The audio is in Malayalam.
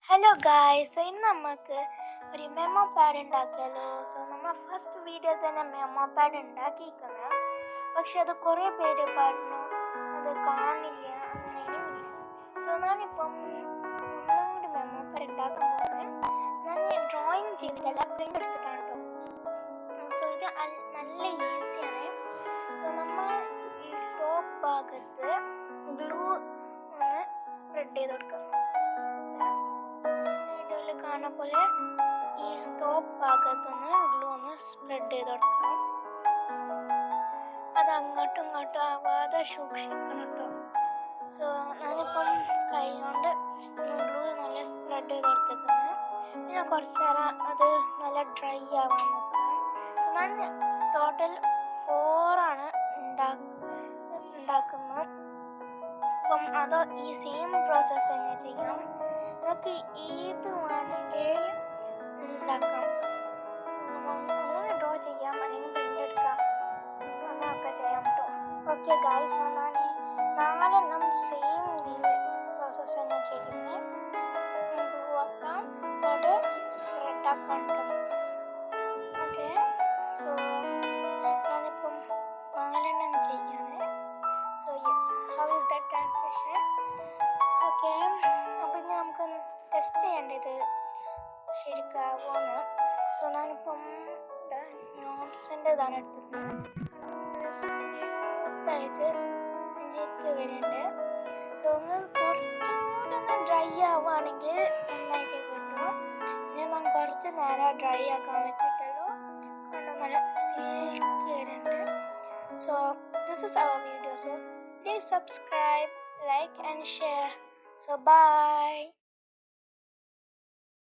ഹലോ ഗായ്സ്, സോ ഇന്ന് നമുക്ക് ഒരു മെമ്മോ പാഡ് ഉണ്ടാക്കിയാലോ. സോ നമ്മൾ ഫസ്റ്റ് വീഡിയോ തന്നെ മെമ്മോ പാഡ് ഉണ്ടാക്കിയിരിക്കുന്നത്, പക്ഷെ അത് കുറേ പേര് പറഞ്ഞു അത് കാണില്ല അങ്ങനെയാണ്. സോ ഞാനിപ്പം ഒന്നും കൂടി മെമ്മോ പാഡ് ഉണ്ടാക്കാൻ പോകുന്നത്. ഞാൻ ഡ്രോയിങ് ചെയ്തിട്ടല്ല, പ്രിൻ്റ് എടുത്തിട്ടാണ് കേട്ടോ. സോ ഇത് നല്ല ഈസിയാണ്. സോ നമ്മൾ ഈ ടോപ്പ് ഭാഗത്ത് ഗ്ലൂ ഒന്ന് സ്പ്രെഡ് ചെയ്ത് കൊടുക്കുന്നു. കാണുന്ന പോലെ ഈ ടോപ്പ് ഭാഗത്തുനിന്ന് ഗ്ലൂ ഒന്ന് സ്പ്രെഡ് ചെയ്ത് കൊടുക്കണം. അത് അങ്ങോട്ടും ഇങ്ങോട്ടും ആവാതെ സൂക്ഷിക്കണം കേട്ടോ. സോ ഞാനിപ്പം കൈ കൊണ്ട് ഗ്ലൂ നല്ല സ്പ്രെഡ് ചെയ്ത് കൊടുത്തേക്കുന്നത്. പിന്നെ കുറച്ച് നേരം അത് നല്ല ഡ്രൈ ആവാൻ നിൽക്കണം. സോ ഞാൻ ടോട്ടൽ 4 ആണ് ഉണ്ടാക്കുന്നത്. അപ്പം അത് ഈ സെയിം പ്രോസസ്സ് തന്നെ ചെയ്യാം. നിങ്ങൾക്ക് ഏത് വേണമെങ്കിൽ ഉണ്ടാക്കാം. അങ്ങനെ ഡ്രോ ചെയ്യാം, അല്ലെങ്കിൽ പ്രിൻ്റ് എടുക്കാം, അങ്ങനെയൊക്കെ ചെയ്യാം കേട്ടോ. ഓക്കെ ഗായ്സ്, ഞാൻ 4 സെയിം പ്രോസസ്സ് തന്നെ ചെയ്യുന്നത്. ഗ്ലൂ ആക്കാം, എന്നിട്ട് സ്പ്രെഡ് ആക്കാൻ. ഓക്കെ, സോ ഞാനിപ്പം 4 ചെയ്യാണ്. So yes, how is that transaction? Okay, അപ്പം ഇനി നമുക്ക് ടെസ്റ്റ് ചെയ്യേണ്ടത് ശരിക്കാവുമെന്ന്. സോ ഞാനിപ്പം നോട്ട്സിൻ്റെ ഇതാണ് എടുത്തിട്ടുണ്ട്. സ്മൂത്തായിട്ട് എനിക്ക് വരുന്നുണ്ട്. സോ ഒന്ന് കുറച്ചും കൂടെ ഒന്ന് ഡ്രൈ ആവുകയാണെങ്കിൽ നന്നായിട്ട് കിട്ടും. പിന്നെ ഞാൻ കുറച്ച് നേരം ഡ്രൈ ആക്കാൻ വെച്ചിട്ടുള്ളൂ, കാരണം നല്ല സിൽക്കി വരുന്നുണ്ട്. So this is our video. So please subscribe, like and share. So bye.